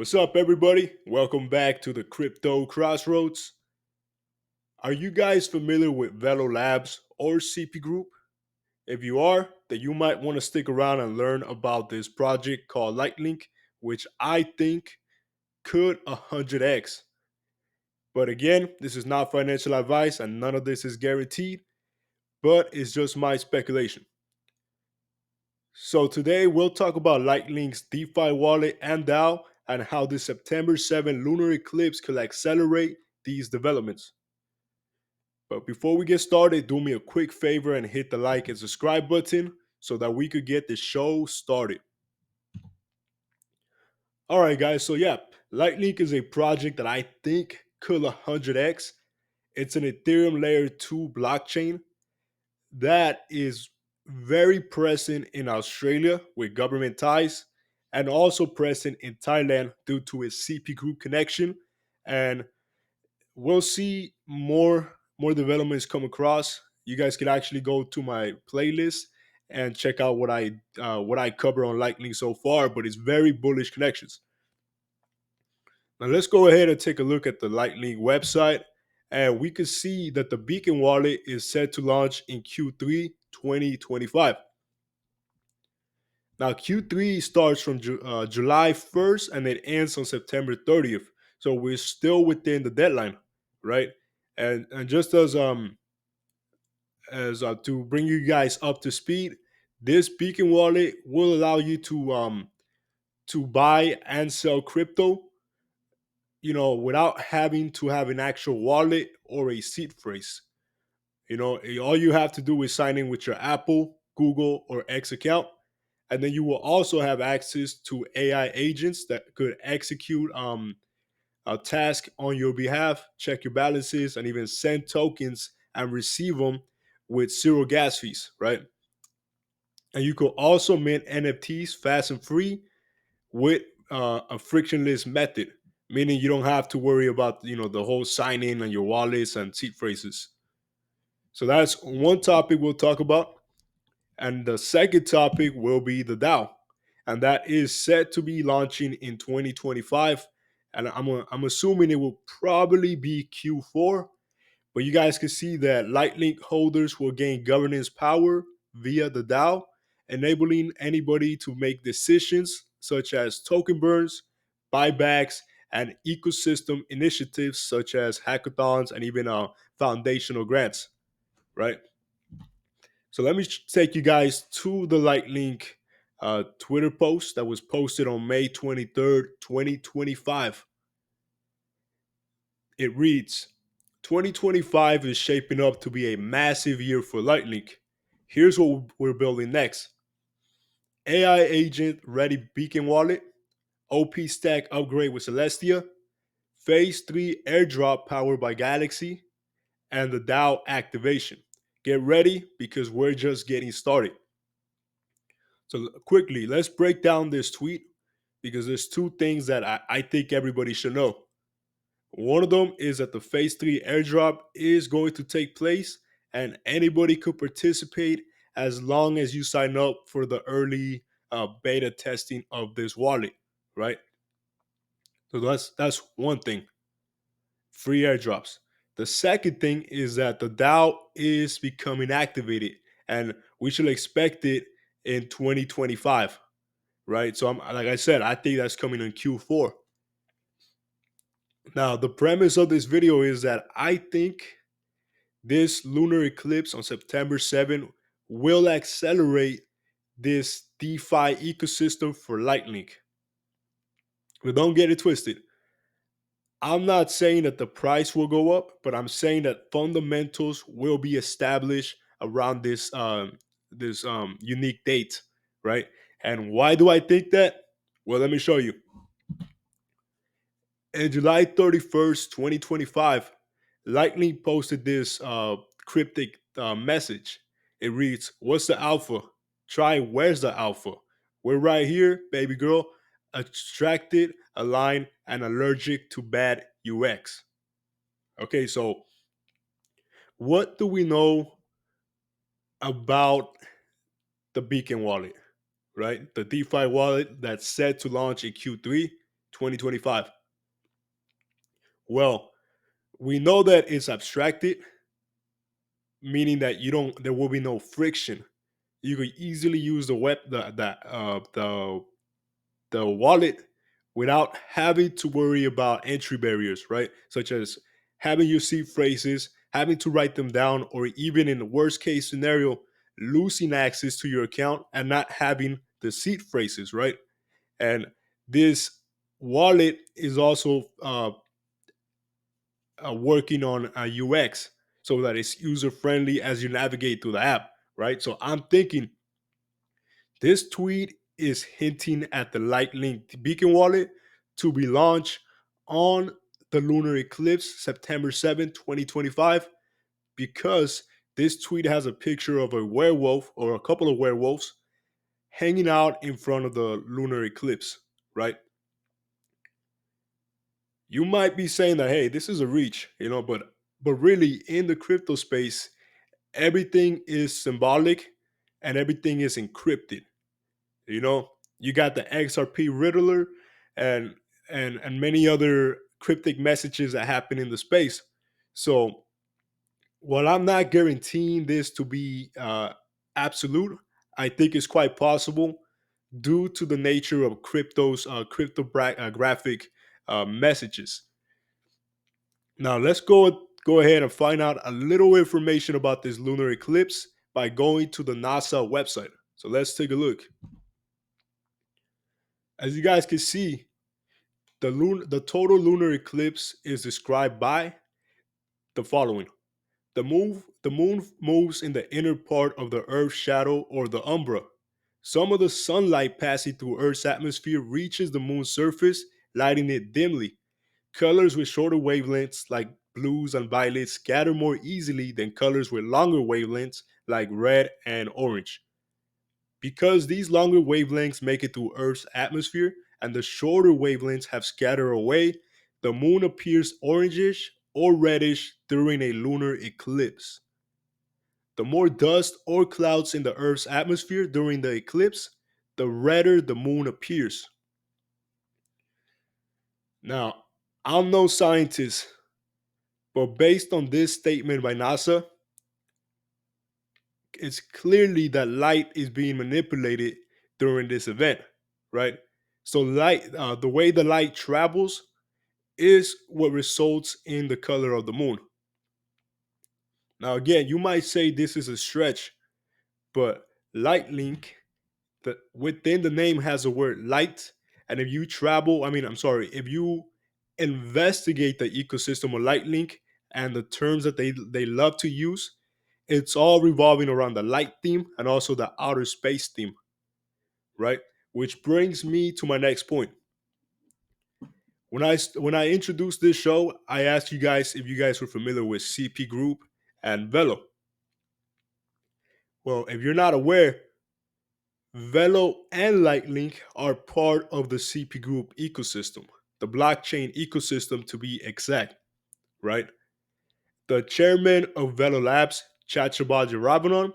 What's up, everybody? Welcome back to the Crypto Crossroads. Are you guys familiar with VELO Labs or CP Group? If you are, then you might want to stick around and learn about this project called LightLink, which I think could 100x. But again, this is not financial advice and none of this is guaranteed, but it's just my speculation. So today we'll talk about LightLink's DeFi wallet and DAO and how the September 7 lunar eclipse could accelerate these developments. But before we get started, do me a quick favor and hit the like and subscribe button so that we could get the show started. All right, guys. So yeah, LightLink is a project that I think could 100x. It's an Ethereum layer 2 blockchain that is very present in Australia with government ties and also present in Thailand due to its CP group connection. And we'll see more developments come across. You guys can actually go to my playlist and check out what I cover on Lightning so far, but it's very bullish connections. Now let's go ahead and take a look at the Lightning website, and we can see that the Beacon wallet is set to launch in Q3 2025. Now Q3 starts from July 1st and it ends on September 30th, so we're still within the deadline, right? And just as to bring you guys up to speed, this Beacon wallet will allow you to buy and sell crypto, without having to have an actual wallet or a seed phrase. All you have to do is sign in with your Apple, Google, or X account, and then you will also have access to AI agents that could execute a task on your behalf, check your balances, and even send tokens and receive them with zero gas fees, right? And you could also mint NFTs fast and free with a frictionless method, meaning you don't have to worry about the whole sign in on your wallets and seed phrases. So that's one topic we'll talk about. And the second topic will be the DAO. And that is set to be launching in 2025. And I'm assuming it will probably be Q4. But you guys can see that LightLink holders will gain governance power via the DAO, enabling anybody to make decisions such as token burns, buybacks, and ecosystem initiatives such as hackathons and even foundational grants, right? So let me take you guys to the LightLink Twitter post that was posted on May 23rd, 2025. It reads, 2025 is shaping up to be a massive year for LightLink. Here's what we're building next: AI agent ready beacon wallet, OP stack upgrade with Celestia, phase 3 airdrop powered by Galaxy, and the DAO activation. Get ready because we're just getting started. So quickly, let's break down this tweet because there's two things that I think everybody should know. One of them is that the phase 3 airdrop is going to take place and anybody could participate as long as you sign up for the early beta testing of this wallet, right? So that's one thing, free airdrops. The second thing is that the DAO is becoming activated and we should expect it in 2025, right? So I'm like I said, I think that's coming in Q4. Now, the premise of this video is that I think this lunar eclipse on September 7 will accelerate this DeFi ecosystem for LightLink. But don't get it twisted. I'm not saying that the price will go up, but I'm saying that fundamentals will be established around this unique date, right? And why do I think that? Well, let me show you. On July 31st, 2025, Lightning posted this cryptic message. It reads, "What's the alpha? Try where's the alpha? We're right here, baby girl. Attracted, aligned, and allergic to bad UX." Okay, so what do we know about the Beacon wallet, right? The DeFi wallet that's set to launch in Q3 2025. Well, we know that it's abstracted, meaning that you don't there will be no friction. You could easily use the wallet without having to worry about entry barriers, right? Such as having your seed phrases, having to write them down, or even in the worst case scenario, losing access to your account and not having the seed phrases, right? And this wallet is also working on a UX so that it's user friendly as you navigate through the app, right? So I'm thinking this tweet is hinting at the LightLink Beacon wallet to be launched on the lunar eclipse September 7th, 2025, because this tweet has a picture of a werewolf or a couple of werewolves hanging out in front of the lunar eclipse, right? You might be saying that, hey, this is a reach, but really in the crypto space, everything is symbolic and everything is encrypted. You got the XRP Riddler and and many other cryptic messages that happen in the space. So while I'm not guaranteeing this to be absolute, I think it's quite possible due to the nature of crypto's cryptographic messages. Now let's go ahead and find out a little information about this lunar eclipse by going to the NASA website. So let's take a look. As you guys can see, the total lunar eclipse is described by the following. The moon moves in the inner part of the Earth's shadow or the umbra. Some of the sunlight passing through Earth's atmosphere reaches the moon's surface, lighting it dimly. Colors with shorter wavelengths like blues and violets scatter more easily than colors with longer wavelengths like red and orange. Because these longer wavelengths make it through Earth's atmosphere and the shorter wavelengths have scattered away, the moon appears orangish or reddish during a lunar eclipse. The more dust or clouds in the Earth's atmosphere during the eclipse, the redder the moon appears. Now, I'm no scientist, but based on this statement by NASA, it's clearly that light is being manipulated during this event, right? So the way the light travels is what results in the color of the moon. Now, again, you might say this is a stretch, but LightLink, within the name has the word light, and if you travel, if you investigate the ecosystem of LightLink and the terms that they love to use, it's all revolving around the light theme and also the outer space theme, right? Which brings me to my next point. When I introduced this show, I asked you guys if you guys were familiar with CP Group and VELO. Well, if you're not aware, VELO and LightLink are part of the CP Group ecosystem, the blockchain ecosystem to be exact, right? The chairman of VELO Labs, Chachabaji Rabanon,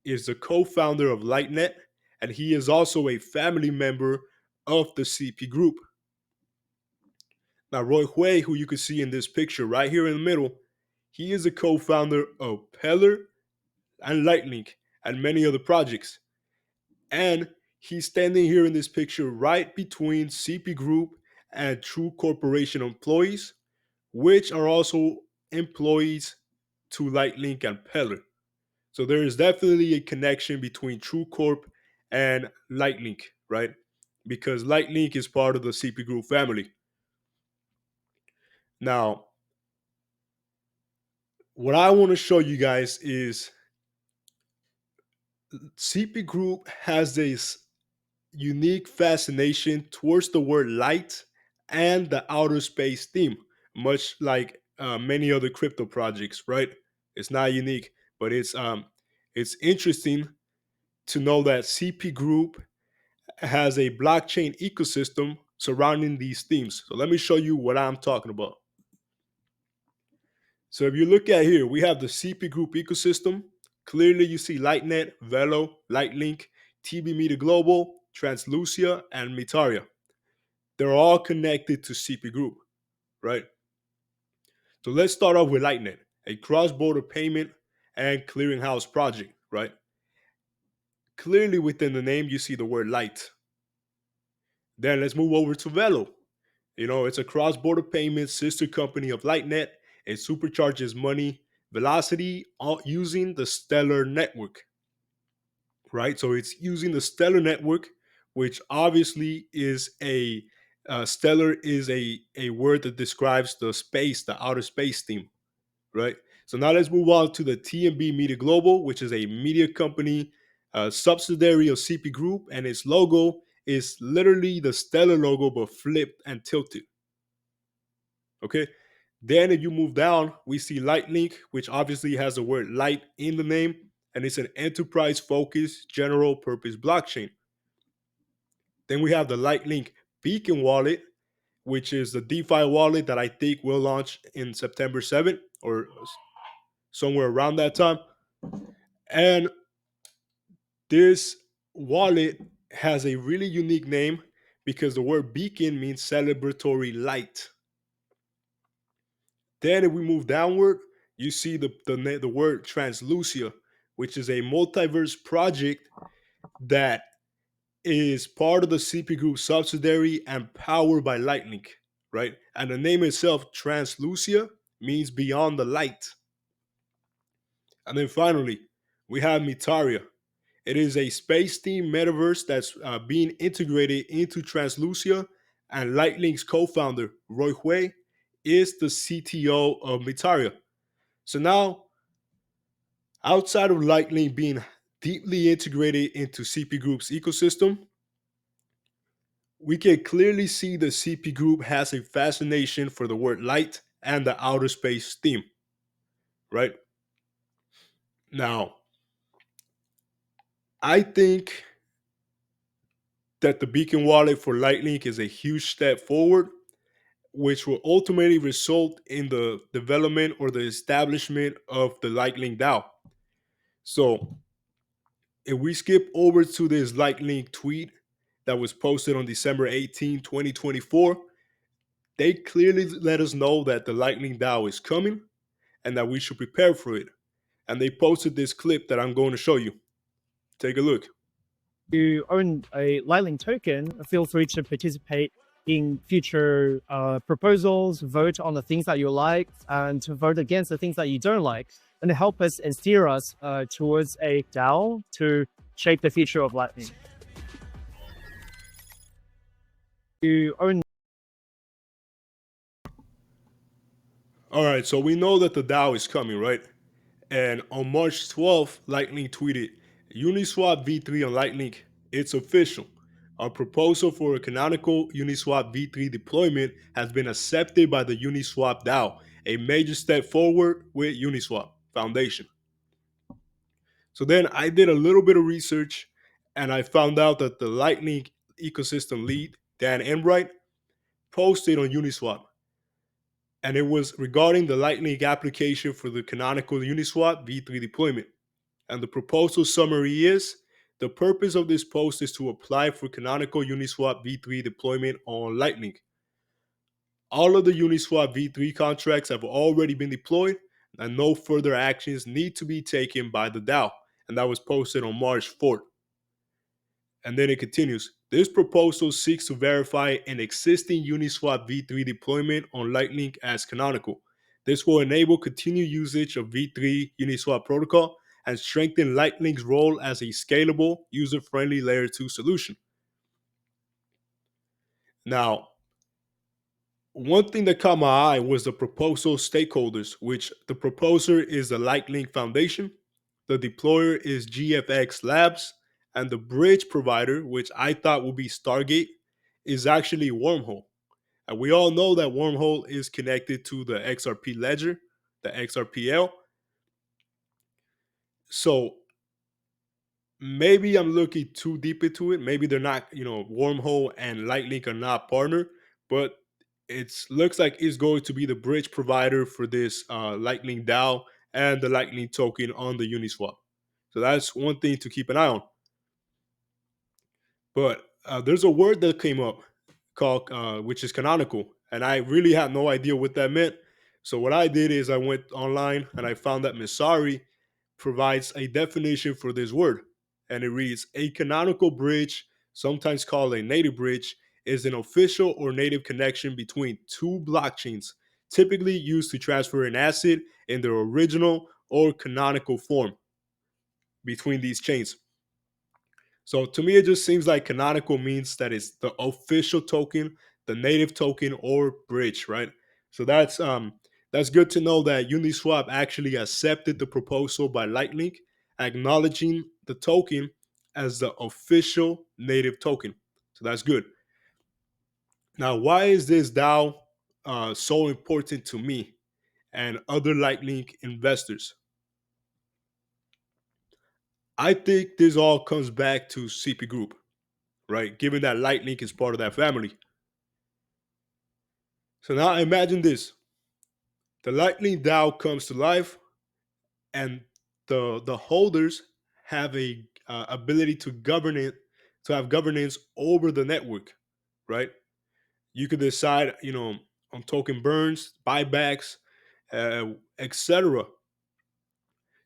is the co-founder of LightNet, and he is also a family member of the CP Group. Now, Roy Hui, who you can see in this picture right here in the middle, he is a co-founder of Peller and LightLink and many other projects. And he's standing here in this picture right between CP Group and True Corporation employees, which are also employees to LightLink and Peller. So there is definitely a connection between True Corp and LightLink, right? Because LightLink is part of the CP Group family. Now, what I want to show you guys is CP Group has this unique fascination towards the word light and the outer space theme, much like many other crypto projects, right? It's not unique, but it's interesting to know that CP Group has a blockchain ecosystem surrounding these themes. So let me show you what I'm talking about. So if you look at here, we have the CP Group ecosystem. Clearly, you see LightNet, VELO, LightLink, TB Media Global, Translucia, and Mitaria. they're all connected to CP Group, right? So let's start off with Lightnet, a cross-border payment and clearinghouse project, right? Clearly within the name, you see the word light. Then let's move over to VELO. It's a cross-border payment sister company of Lightnet. It supercharges money velocity using the Stellar network, right? So it's using the Stellar network, which obviously is a stellar is a word that describes the space, the outer space theme, right? So now let's move on to the TMB Media Global, which is a media company, subsidiary of CP Group, and its logo is literally the Stellar logo but flipped and tilted. Okay. Then if you move down, we see LightLink, which obviously has the word light in the name, and it's an enterprise focused general purpose blockchain. Then we have the LightLink Beacon wallet, which is the DeFi wallet that I think will launch in September 7th or somewhere around that time. And this wallet has a really unique name because the word beacon means celebratory light. Then if we move downward, you see the word Translucia, which is a multiverse project that is part of the CP Group subsidiary and powered by LightLink, right? And the name itself, Translucia, means beyond the light. And then finally, we have Mitaria. It is a space-themed metaverse that's being integrated into Translucia, and LightLink's co-founder, Roy Hui, is the CTO of Mitaria. So now, outside of LightLink being deeply integrated into CP Group's ecosystem, we can clearly see the CP Group has a fascination for the word light and the outer space theme, right? Now, I think that the beacon wallet for LightLink is a huge step forward, which will ultimately result in the development or the establishment of the LightLink DAO. So, if we skip over to this LightLink tweet that was posted on December 18, 2024, they clearly let us know that the LightLink DAO is coming and that we should prepare for it. And they posted this clip that I'm going to show you. Take a look. You own a LightLink token, feel free to participate in future proposals, vote on the things that you like, and to vote against the things that you don't like, and help us and steer us towards a DAO to shape the future of LightLink. You own. All right, so we know that the DAO is coming, right? And on March 12th, LightLink tweeted, Uniswap V3 on LightLink, it's official. Our proposal for a canonical Uniswap V3 deployment has been accepted by the Uniswap DAO, a major step forward with Uniswap Foundation. So then I did a little bit of research and I found out that the LightLink ecosystem lead, Dan Enright, posted on Uniswap. And it was regarding the LightLink application for the canonical Uniswap V3 deployment. And the proposal summary is the purpose of this post is to apply for canonical Uniswap V3 deployment on LightLink. All of the Uniswap V3 contracts have already been deployed, and no further actions need to be taken by the DAO. And that was posted on March 4th. And then it continues. This proposal seeks to verify an existing Uniswap V3 deployment on LightLink as canonical. This will enable continued usage of V3 Uniswap protocol and strengthen LightLink's role as a scalable, user-friendly layer 2 solution. Now, one thing that caught my eye was the proposal stakeholders, which the proposer is the LightLink Foundation, the deployer is GFX Labs, and the bridge provider, which I thought would be Stargate, is actually Wormhole. And we all know that Wormhole is connected to the XRP ledger, the XRPL. So maybe I'm looking too deep into it. Maybe they're not, Wormhole and LightLink are not partner, but it looks like it's going to be the bridge provider for this LightLink DAO and the LightLink token on the Uniswap. So that's one thing to keep an eye on. But there's a word that came up called which is canonical, and I really had no idea what that meant. So what I did is I went online and I found that Misari provides a definition for this word, and it reads: a canonical bridge, sometimes called a native bridge, is an official or native connection between two blockchains, typically used to transfer an asset in their original or canonical form between these chains. So to me, it just seems like canonical means that it's the official token, the native token, or bridge, right? So that's good to know that Uniswap actually accepted the proposal by LightLink, acknowledging the token as the official native token. So that's good. Now, why is this DAO so important to me and other LightLink investors? I think this all comes back to CP Group, right? Given that LightLink is part of that family. So now imagine this: the Lightning DAO comes to life, and the holders have a ability to govern it, to have governance over the network, right? You could decide, on token burns, buybacks, etc.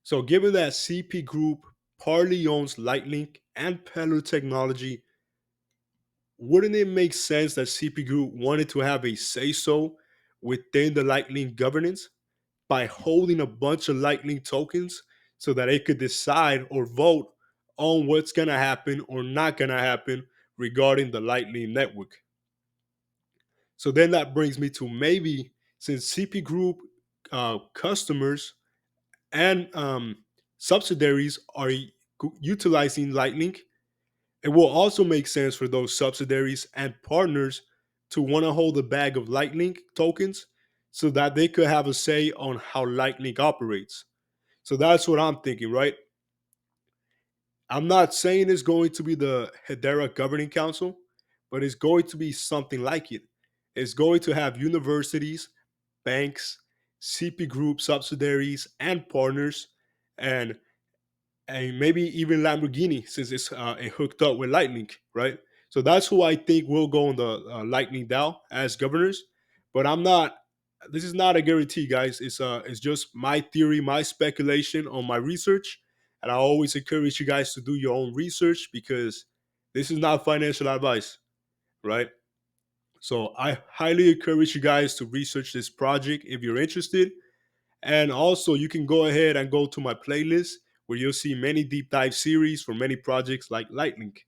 So, given that CP Group partly owns Lightlink and Peddler Technology, wouldn't it make sense that CP Group wanted to have a say so within the Lightlink governance by holding a bunch of Lightning tokens so that it could decide or vote on what's going to happen or not going to happen regarding the Lightning network? So then that brings me to, maybe since CP Group customers and subsidiaries are utilizing Lightning, it will also make sense for those subsidiaries and partners to want to hold a bag of Lightning tokens so that they could have a say on how Lightning operates. So that's what I'm thinking, right? I'm not saying it's going to be the Hedera Governing Council, but it's going to be something like it. It's going to have universities, banks, CP Group subsidiaries, and partners, and maybe even Lamborghini, since it's hooked up with Lightning, right? So that's who I think will go on the Lightning DAO as governors. But I'm not. This is not a guarantee, guys. It's just my theory, my speculation on my research, and I always encourage you guys to do your own research because this is not financial advice, right? So I highly encourage you guys to research this project if you're interested, and also, you can go ahead and go to my playlist where you'll see many deep dive series for many projects like Lightlink.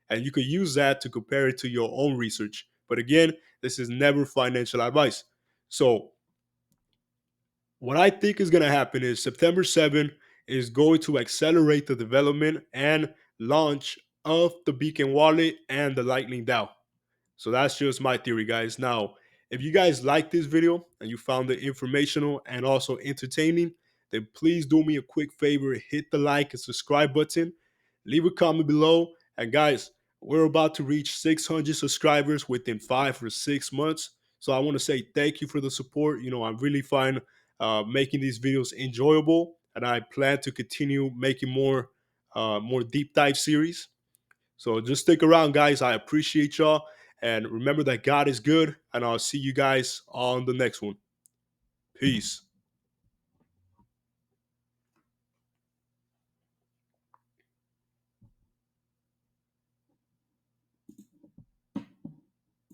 And you could use that to compare it to your own research. But again, this is never financial advice. So, what I think is going to happen is September 7th is going to accelerate the development and launch of the Beacon wallet and the Lightning DAO. So that's just my theory, guys. Now, if you guys like this video and you found it informational and also entertaining, then please do me a quick favor, hit the like and subscribe button, leave a comment below. And guys, we're about to reach 600 subscribers within 5 or 6 months. So I want to say thank you for the support. I really find making these videos enjoyable, and I plan to continue making more deep dive series. So just stick around, guys. I appreciate y'all. And remember that God is good. And I'll see you guys on the next one. Peace.